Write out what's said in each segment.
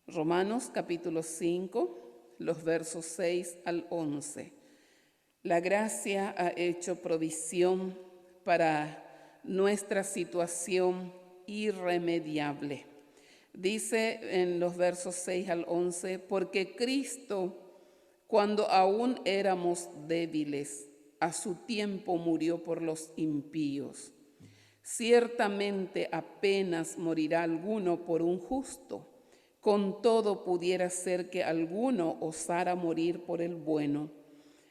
Romanos capítulo 5, los versos 6 al 11. La gracia ha hecho provisión para nuestra situación irremediable. Dice en los versos 6 al 11, porque Cristo, cuando aún éramos débiles, a su tiempo murió por los impíos. Ciertamente apenas morirá alguno por un justo, con todo pudiera ser que alguno osara morir por el bueno.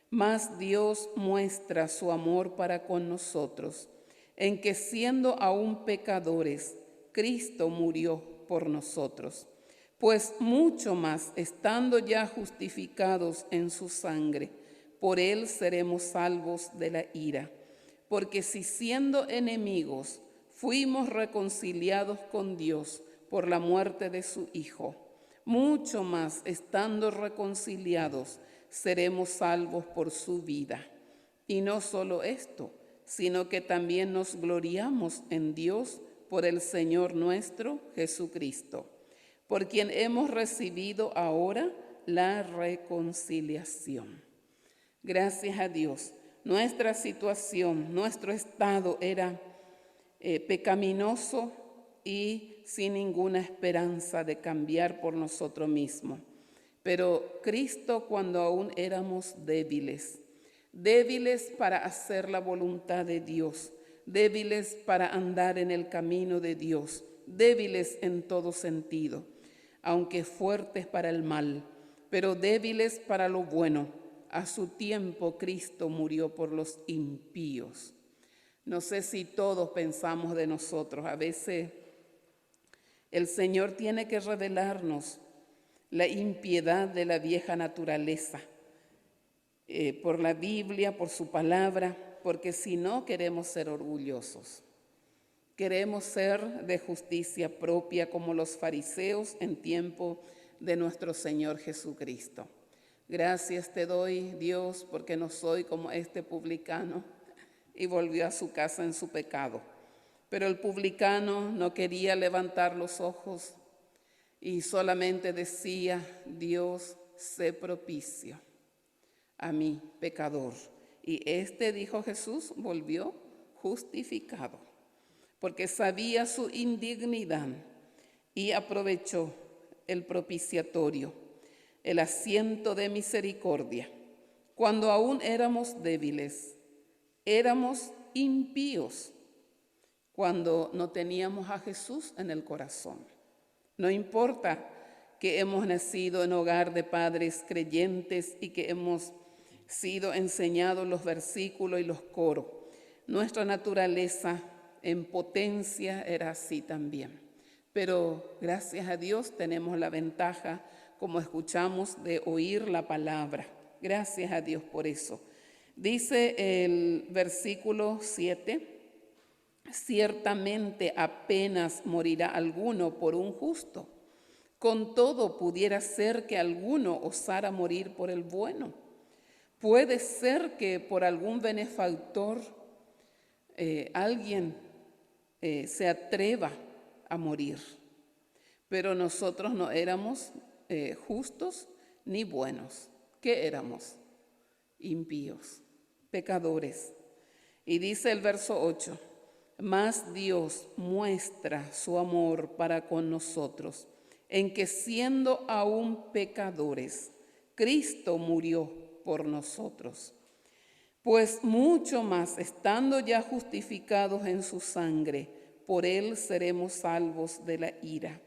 Mas Dios muestra su amor para con nosotros, en que siendo aún pecadores, Cristo murió por nosotros. Pues mucho más, estando ya justificados en su sangre, por él seremos salvos de la ira. Porque si siendo enemigos fuimos reconciliados con Dios por la muerte de su Hijo, mucho más, estando reconciliados, seremos salvos por su vida. Y no solo esto, sino que también nos gloriamos en Dios por el Señor nuestro Jesucristo, por quien hemos recibido ahora la reconciliación. Gracias a Dios. Nuestra situación, nuestro estado era pecaminoso y sin ninguna esperanza de cambiar por nosotros mismos. Pero Cristo, cuando aún éramos débiles para hacer la voluntad de Dios, débiles para andar en el camino de Dios, débiles en todo sentido, aunque fuertes para el mal, pero débiles para lo bueno, a su tiempo Cristo murió por los impíos. No sé si todos pensamos de nosotros, a veces el Señor tiene que revelarnos la impiedad de la vieja naturaleza, por la Biblia, por su palabra, porque si no queremos ser orgullosos, queremos ser de justicia propia como los fariseos en tiempo de nuestro Señor Jesucristo. Gracias te doy, Dios, porque no soy como este publicano y volvió a su casa en su pecado. Pero el publicano no quería levantar los ojos y solamente decía, Dios, sé propicio a mí, pecador. Y este, dijo Jesús, volvió justificado, porque sabía su indignidad y aprovechó el propiciatorio, el asiento de misericordia. Cuando aún éramos débiles, éramos impíos, cuando no teníamos a Jesús en el corazón. No importa que hemos nacido en hogar de padres creyentes y que hemos sido enseñados los versículos y los coros. Nuestra naturaleza en potencia era así también. Pero gracias a Dios tenemos la ventaja, como escuchamos, de oír la palabra. Gracias a Dios por eso. Dice el versículo 7, ciertamente apenas morirá alguno por un justo. Con todo pudiera ser que alguno osara morir por el bueno. Puede ser que por algún benefactor alguien se atreva a morir. Pero nosotros no éramos justos ni buenos. ¿Qué éramos? Impíos, pecadores. Y dice el verso 8, mas Dios muestra su amor para con nosotros, en que siendo aún pecadores, Cristo murió por nosotros. Pues mucho más, estando ya justificados en su sangre, por él seremos salvos de la ira.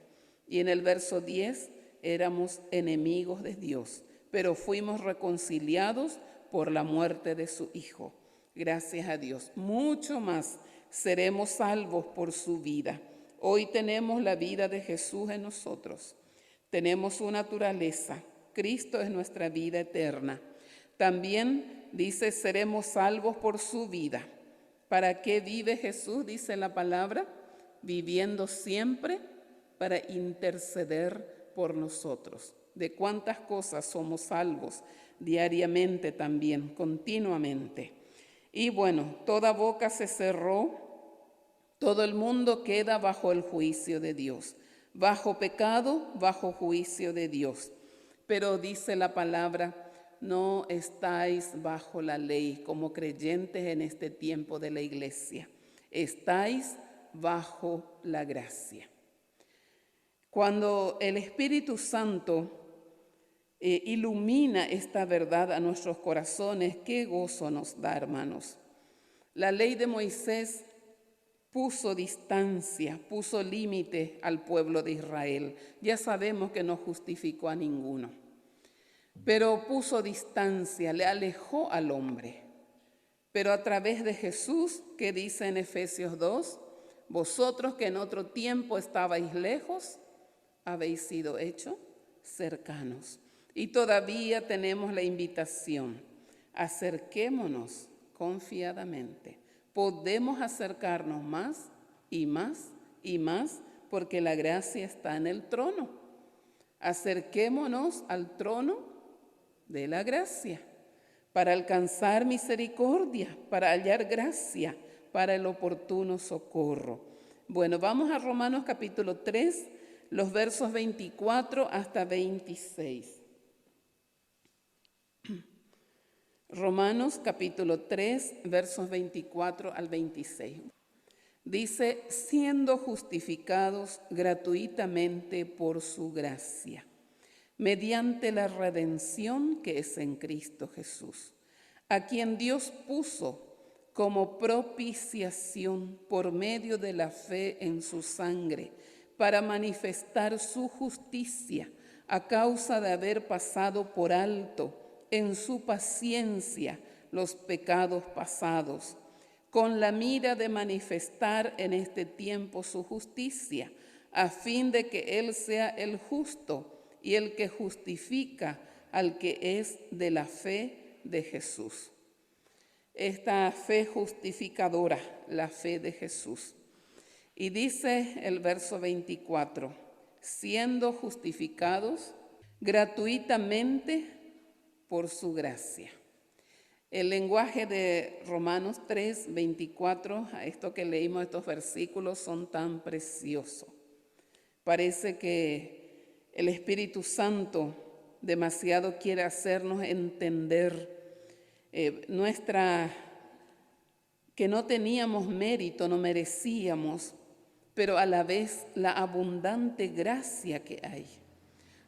Y en el verso 10, éramos enemigos de Dios, pero fuimos reconciliados por la muerte de su Hijo. Gracias a Dios. Mucho más seremos salvos por su vida. Hoy tenemos la vida de Jesús en nosotros. Tenemos su naturaleza. Cristo es nuestra vida eterna. También dice, seremos salvos por su vida. ¿Para qué vive Jesús? Dice la palabra, viviendo siempre para interceder por nosotros. ¿De cuántas cosas somos salvos diariamente también, continuamente? Y bueno, toda boca se cerró, todo el mundo queda bajo el juicio de Dios. bajo pecado, bajo juicio de Dios. Pero dice la palabra, no estáis bajo la ley como creyentes en este tiempo de la iglesia. Estáis bajo la gracia. Cuando el Espíritu Santo ilumina esta verdad a nuestros corazones, qué gozo nos da, hermanos. La ley de Moisés puso distancia, puso límite al pueblo de Israel. Ya sabemos que no justificó a ninguno, pero puso distancia, le alejó al hombre. Pero a través de Jesús, que dice en Efesios 2, vosotros que en otro tiempo estabais lejos, habéis sido hechos cercanos. Y todavía tenemos la invitación, acerquémonos confiadamente. Podemos acercarnos más y más y más porque la gracia está en el trono. Acerquémonos al trono de la gracia para alcanzar misericordia, para hallar gracia, para el oportuno socorro. Bueno, vamos a Romanos capítulo 3, los versos 24 hasta 26. Romanos capítulo 3, versos 24 al 26. Dice, siendo justificados gratuitamente por su gracia, mediante la redención que es en Cristo Jesús, a quien Dios puso como propiciación por medio de la fe en su sangre, para manifestar su justicia a causa de haber pasado por alto en su paciencia los pecados pasados, con la mira de manifestar en este tiempo su justicia, a fin de que Él sea el justo y el que justifica al que es de la fe de Jesús. Esta fe justificadora, la fe de Jesús. Y dice el verso 24, siendo justificados gratuitamente por su gracia. El lenguaje de Romanos 3, 24, a esto que leímos, estos versículos son tan preciosos. Parece que el Espíritu Santo demasiado quiere hacernos entender que no teníamos mérito, no merecíamos, pero a la vez la abundante gracia que hay.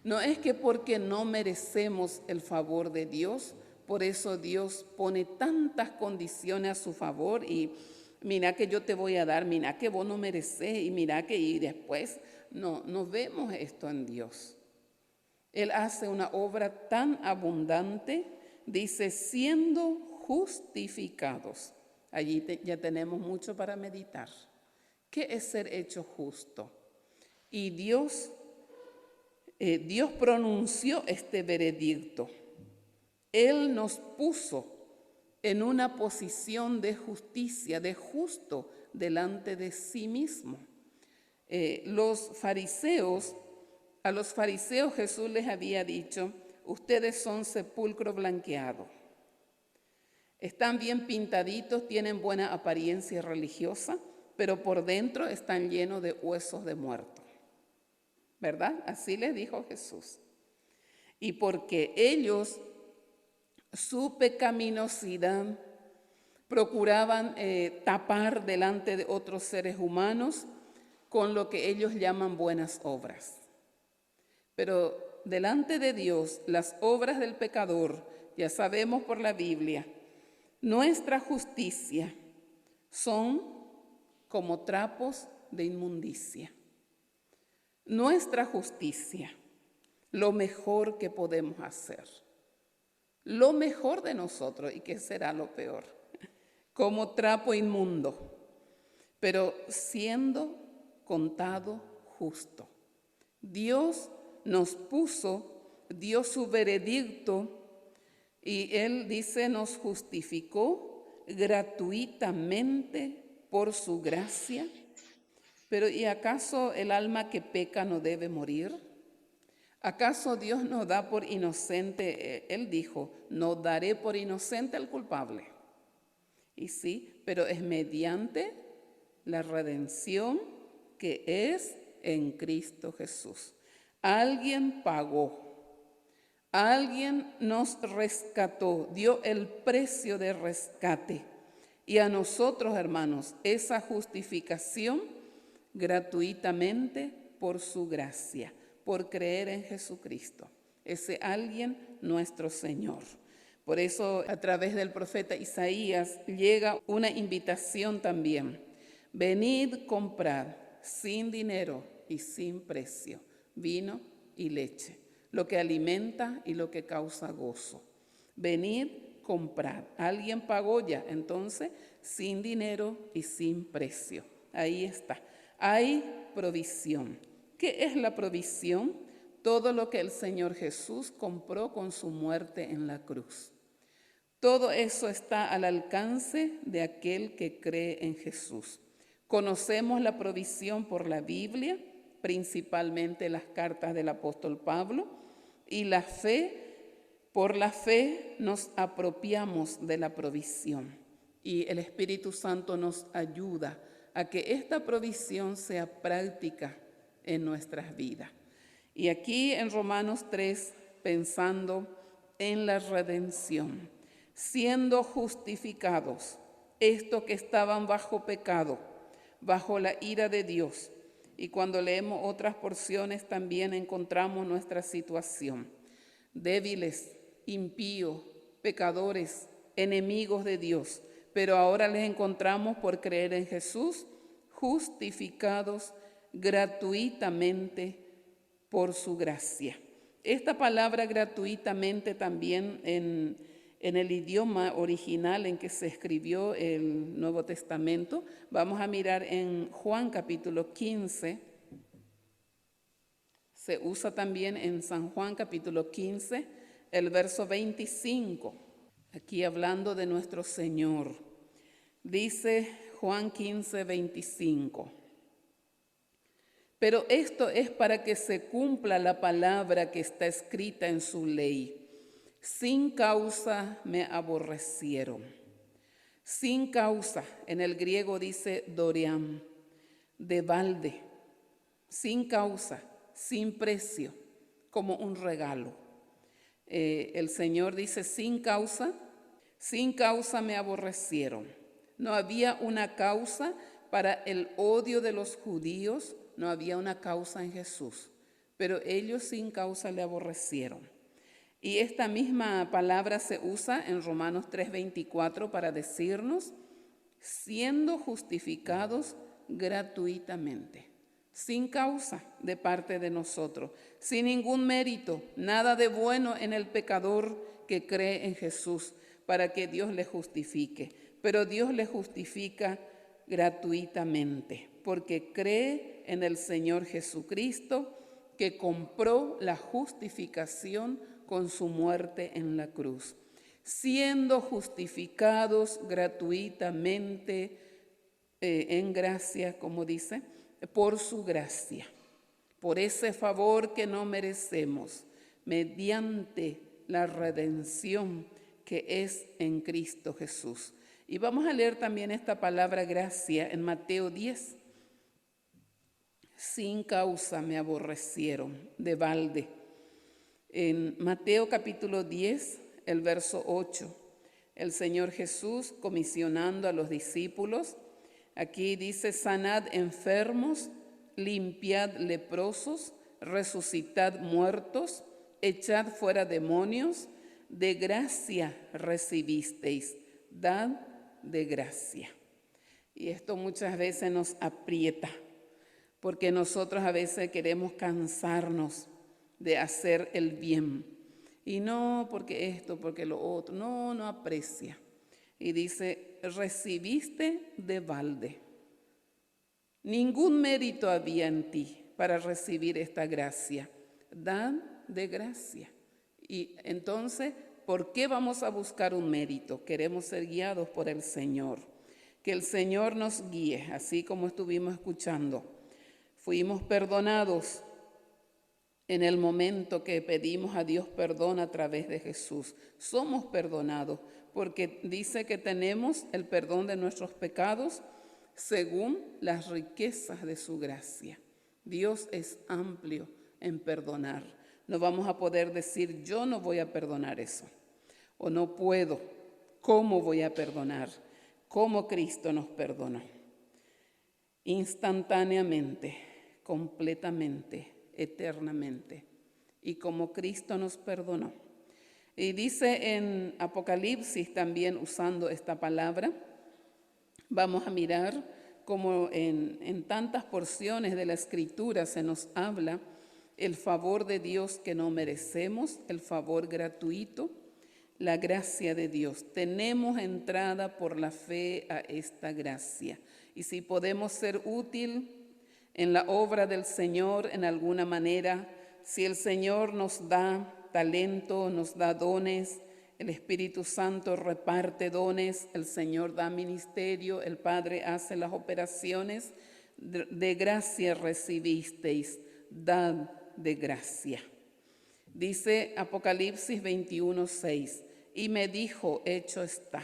No es que porque no merecemos el favor de Dios, por eso Dios pone tantas condiciones a su favor y mira que yo te voy a dar, mira que vos no mereces y mira que y después no vemos esto en Dios. Él hace una obra tan abundante, dice, siendo justificados. Allí ya tenemos mucho para meditar. ¿Qué es ser hecho justo? Y Dios pronunció este veredicto. Él nos puso en una posición de justicia, de justo, delante de sí mismo. A los fariseos Jesús les había dicho, ustedes son sepulcro blanqueado. Están bien pintaditos, tienen buena apariencia religiosa, pero por dentro están llenos de huesos de muerto. ¿Verdad? Así les dijo Jesús. Y porque ellos, su pecaminosidad, procuraban tapar delante de otros seres humanos con lo que ellos llaman buenas obras. Pero delante de Dios, las obras del pecador, ya sabemos por la Biblia, nuestra justicia son como trapos de inmundicia. Nuestra justicia, lo mejor que podemos hacer, lo mejor de nosotros, y que será lo peor, como trapo inmundo, pero siendo contado justo. Dios nos puso, dio su veredicto y Él dice, nos justificó gratuitamente por su gracia. Pero ¿y acaso el alma que peca no debe morir? ¿Acaso Dios nos da por inocente? Él dijo, no daré por inocente al culpable. Y sí, pero es mediante la redención que es en Cristo Jesús. Alguien pagó, alguien nos rescató, dio el precio de rescate. Y a nosotros, hermanos, esa justificación gratuitamente por su gracia, por creer en Jesucristo. Ese alguien, nuestro Señor. Por eso, a través del profeta Isaías, llega una invitación también. Venid, comprad, sin dinero y sin precio, vino y leche, lo que alimenta y lo que causa gozo. Venid, comprad. Alguien pagó ya, entonces, sin dinero y sin precio. Ahí está. Hay provisión. ¿Qué es la provisión? Todo lo que el Señor Jesús compró con su muerte en la cruz. Todo eso está al alcance de aquel que cree en Jesús. Conocemos la provisión por la Biblia, principalmente las cartas del apóstol Pablo, y la fe, por la fe nos apropiamos de la provisión. Y el Espíritu Santo nos ayuda a que esta provisión sea práctica en nuestras vidas. Y aquí en Romanos 3, pensando en la redención, siendo justificados, estos que estaban bajo pecado, bajo la ira de Dios. Y cuando leemos otras porciones también encontramos nuestra situación. Débiles, impíos, pecadores, enemigos de Dios. Pero ahora les encontramos por creer en Jesús, justificados gratuitamente por su gracia. Esta palabra gratuitamente también en el idioma original en que se escribió el Nuevo Testamento, vamos a mirar en Juan capítulo 15, se usa también en San Juan capítulo 15, el verso 25, aquí hablando de nuestro Señor. Dice Juan 15, 25. Pero esto es para que se cumpla la palabra que está escrita en su ley. Sin causa me aborrecieron. Sin causa, en el griego dice doriam, de balde. Sin causa, sin precio, como un regalo. El Señor dice sin causa me aborrecieron. No había una causa para el odio de los judíos, no había una causa en Jesús, pero ellos sin causa le aborrecieron. Y esta misma palabra se usa en Romanos 3:24 para decirnos, siendo justificados gratuitamente, sin causa de parte de nosotros, sin ningún mérito, nada de bueno en el pecador que cree en Jesús para que Dios le justifique. Pero Dios le justifica gratuitamente, porque cree en el Señor Jesucristo, que compró la justificación con su muerte en la cruz, siendo justificados gratuitamente en gracia, como dice, por su gracia, por ese favor que no merecemos, mediante la redención que es en Cristo Jesús. Y vamos a leer también esta palabra gracia en Mateo 10. Sin causa me aborrecieron, de balde. En Mateo capítulo 10, el verso 8, el Señor Jesús comisionando a los discípulos, aquí dice, sanad enfermos, limpiad leprosos, resucitad muertos, echad fuera demonios, de gracia recibisteis, dad de gracia. Y esto muchas veces nos aprieta, porque nosotros a veces queremos cansarnos de hacer el bien. Y no porque esto, porque lo otro, no aprecia. Y dice, recibiste de balde. Ningún mérito había en ti para recibir esta gracia. Dan de gracia. Y entonces, ¿por qué vamos a buscar un mérito? Queremos ser guiados por el Señor. Que el Señor nos guíe, así como estuvimos escuchando. Fuimos perdonados en el momento que pedimos a Dios perdón a través de Jesús. Somos perdonados porque dice que tenemos el perdón de nuestros pecados según las riquezas de su gracia. Dios es amplio en perdonar. No vamos a poder decir, yo no voy a perdonar eso, o no puedo. ¿Cómo voy a perdonar? ¿Cómo Cristo nos perdonó? Instantáneamente, completamente, eternamente, y como Cristo nos perdonó. Y dice en Apocalipsis también, usando esta palabra, vamos a mirar como en tantas porciones de la Escritura se nos habla el favor de Dios que no merecemos, el favor gratuito, la gracia de Dios. Tenemos entrada por la fe a esta gracia. Y si podemos ser útil en la obra del Señor en alguna manera, si el Señor nos da talento, nos da dones, el Espíritu Santo reparte dones, el Señor da ministerio, el Padre hace las operaciones, de gracia recibisteis, dad de gracia. Dice Apocalipsis 21:6, y me dijo, hecho está,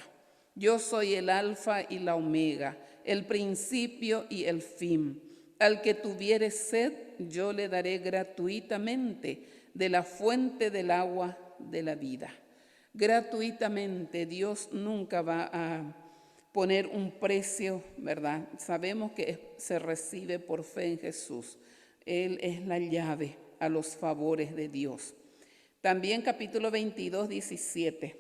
yo soy el alfa y la omega, el principio y el fin. Al que tuviere sed, yo le daré gratuitamente de la fuente del agua de la vida. Gratuitamente, Dios nunca va a poner un precio, ¿verdad? Sabemos que se recibe por fe en Jesús. Él es la llave a los favores de Dios. También capítulo 22, 17.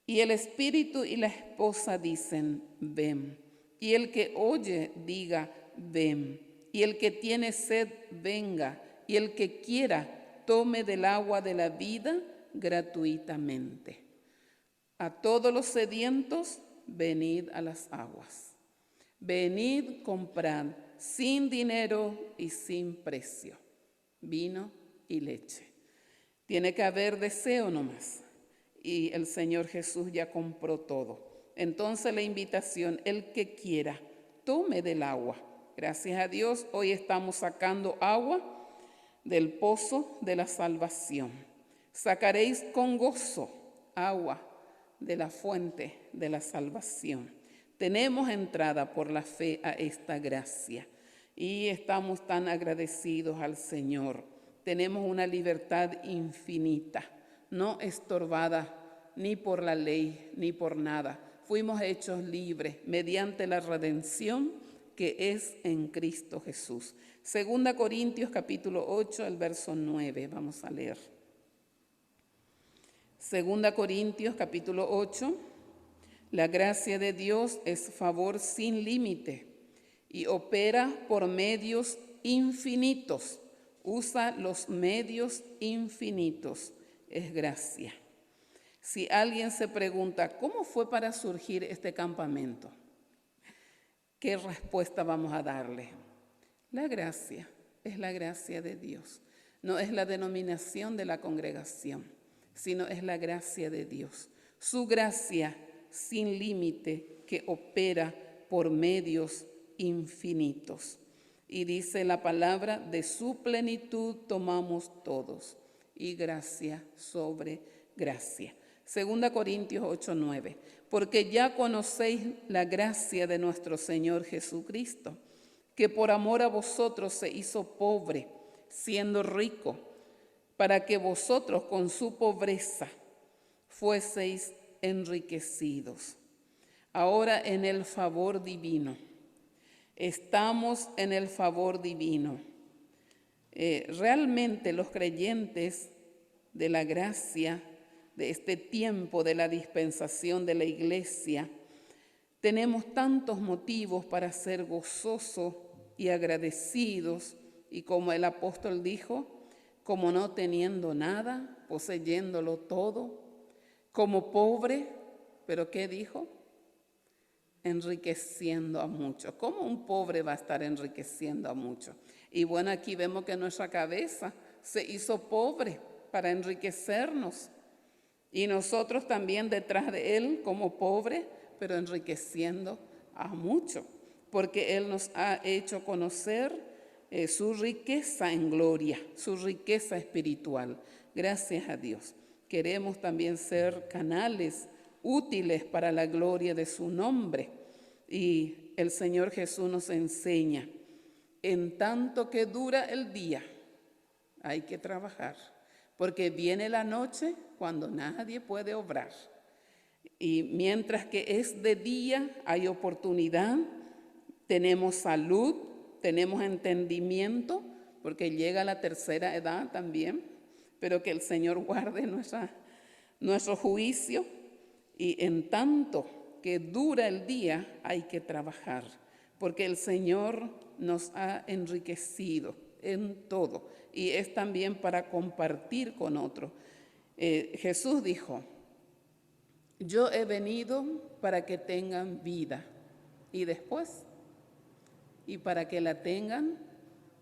Y el espíritu y la esposa dicen, ven. Y el que oye, diga, ven. Y el que tiene sed, venga. Y el que quiera, tome del agua de la vida gratuitamente. A todos los sedientos, venid a las aguas. Venid, comprad, sin dinero y sin precio, vino y leche. Tiene que haber deseo nomás. Y el Señor Jesús ya compró todo. Entonces la invitación, el que quiera, tome del agua. Gracias a Dios, hoy estamos sacando agua del pozo de la salvación. Sacaréis con gozo agua de la fuente de la salvación. Tenemos entrada por la fe a esta gracia y estamos tan agradecidos al Señor. Tenemos una libertad infinita, no estorbada ni por la ley ni por nada. Fuimos hechos libres mediante la redención que es en Cristo Jesús. 2 Corintios capítulo 8, el verso 9, vamos a leer. 2 Corintios capítulo 8, la gracia de Dios es favor sin límite y opera por medios infinitos. Usa los medios infinitos, es gracia. Si alguien se pregunta, ¿cómo fue para surgir este campamento? ¿Qué respuesta vamos a darle? La gracia, es la gracia de Dios. No es la denominación de la congregación, sino es la gracia de Dios. Su gracia sin límite que opera por medios infinitos. Y dice la palabra, de su plenitud tomamos todos, y gracia sobre gracia. 2 Corintios 8, 9. Porque ya conocéis la gracia de nuestro Señor Jesucristo, que por amor a vosotros se hizo pobre, siendo rico, para que vosotros con su pobreza fueseis enriquecidos. Ahora en el favor divino. Estamos en el favor divino. Realmente los creyentes de la gracia, de este tiempo de la dispensación de la iglesia, tenemos tantos motivos para ser gozosos y agradecidos, y como el apóstol dijo, como no teniendo nada, poseyéndolo todo, como pobre, pero ¿qué dijo? Enriqueciendo a muchos. ¿Cómo un pobre va a estar enriqueciendo a muchos? Y bueno, aquí vemos que nuestra cabeza se hizo pobre para enriquecernos. Y nosotros también detrás de Él como pobre, pero enriqueciendo a muchos. Porque Él nos ha hecho conocer su riqueza en gloria, su riqueza espiritual. Gracias a Dios. Queremos también ser canales útiles para la gloria de su nombre. Y el Señor Jesús nos enseña, en tanto que dura el día, hay que trabajar, porque viene la noche cuando nadie puede obrar. Y mientras que es de día, hay oportunidad, tenemos salud, tenemos entendimiento, porque llega la tercera edad también, pero que el Señor guarde nuestro juicio. Y en tanto que dura el día, hay que trabajar, porque el Señor nos ha enriquecido en todo, y es también para compartir con otros. Jesús dijo: yo he venido para que tengan vida, y después, y para que la tengan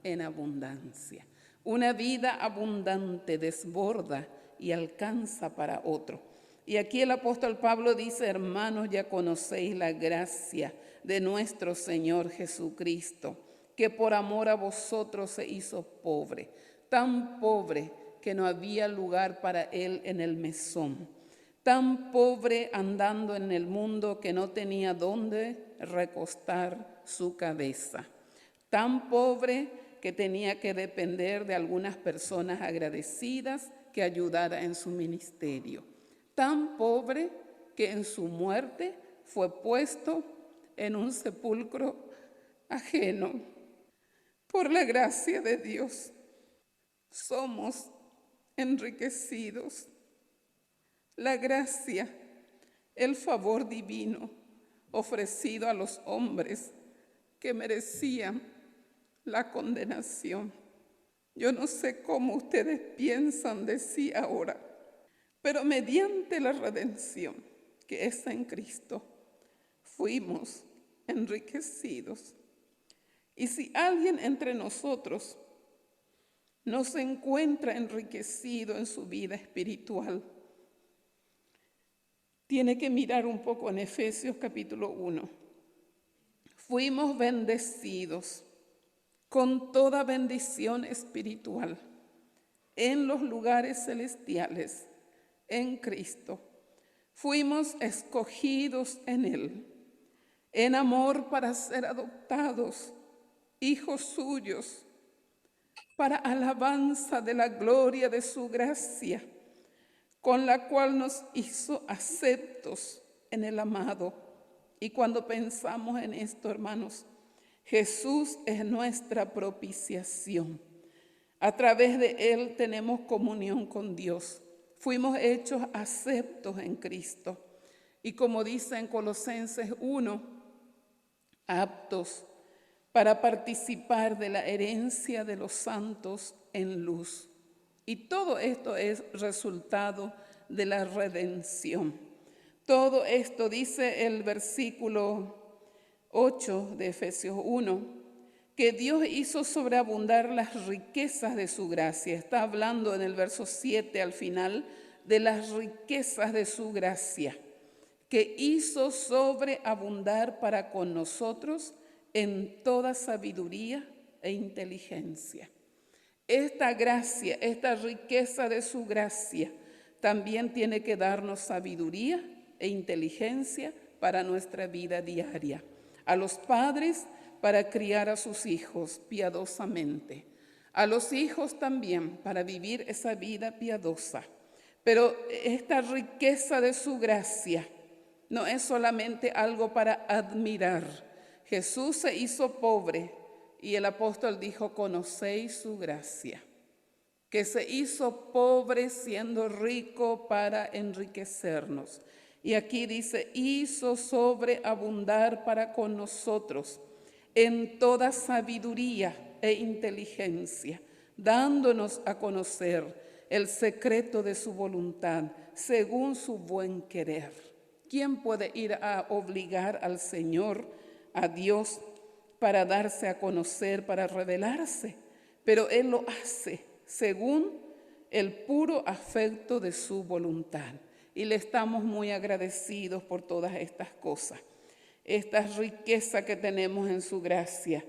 en abundancia. Una vida abundante desborda y alcanza para otro. Y aquí el apóstol Pablo dice: hermanos, ya conocéis la gracia de nuestro Señor Jesucristo, que por amor a vosotros se hizo pobre, tan pobre que no había lugar para él en el mesón, tan pobre andando en el mundo que no tenía dónde recostar su cabeza, tan pobre que tenía que depender de algunas personas agradecidas que ayudara en su ministerio, tan pobre que en su muerte fue puesto en un sepulcro ajeno. Por la gracia de Dios somos enriquecidos. La gracia, el favor divino ofrecido a los hombres que merecían la condenación. Yo no sé cómo ustedes piensan de sí ahora, pero mediante la redención que es en Cristo, fuimos enriquecidos. Y si alguien entre nosotros no se encuentra enriquecido en su vida espiritual, tiene que mirar un poco en Efesios capítulo 1. Fuimos bendecidos con toda bendición espiritual en los lugares celestiales, en Cristo. Fuimos escogidos en Él, en amor para ser adoptados, hijos suyos, para alabanza de la gloria de su gracia, con la cual nos hizo aceptos en el amado. Y cuando pensamos en esto, hermanos, Jesús es nuestra propiciación. A través de Él tenemos comunión con Dios. Fuimos hechos aceptos en Cristo. Y como dice en Colosenses 1, aptos para participar de la herencia de los santos en luz. Y todo esto es resultado de la redención. Todo esto, dice el versículo 8 de Efesios 1, que Dios hizo sobreabundar las riquezas de su gracia. Está hablando en el verso 7 al final de las riquezas de su gracia, que hizo sobreabundar para con nosotros en toda sabiduría e inteligencia. Esta gracia, esta riqueza de su gracia, también tiene que darnos sabiduría e inteligencia para nuestra vida diaria. A los padres para criar a sus hijos piadosamente. A los hijos también para vivir esa vida piadosa. Pero esta riqueza de su gracia no es solamente algo para admirar. Jesús se hizo pobre y el apóstol dijo: conocéis su gracia, que se hizo pobre siendo rico para enriquecernos. Y aquí dice: hizo sobreabundar para con nosotros en toda sabiduría e inteligencia, dándonos a conocer el secreto de su voluntad, según su buen querer. ¿Quién puede ir a obligar al Señor, a Dios, para darse a conocer, para revelarse? Pero Él lo hace según el puro afecto de su voluntad. Y le estamos muy agradecidos por todas estas cosas, esta riqueza que tenemos en su gracia.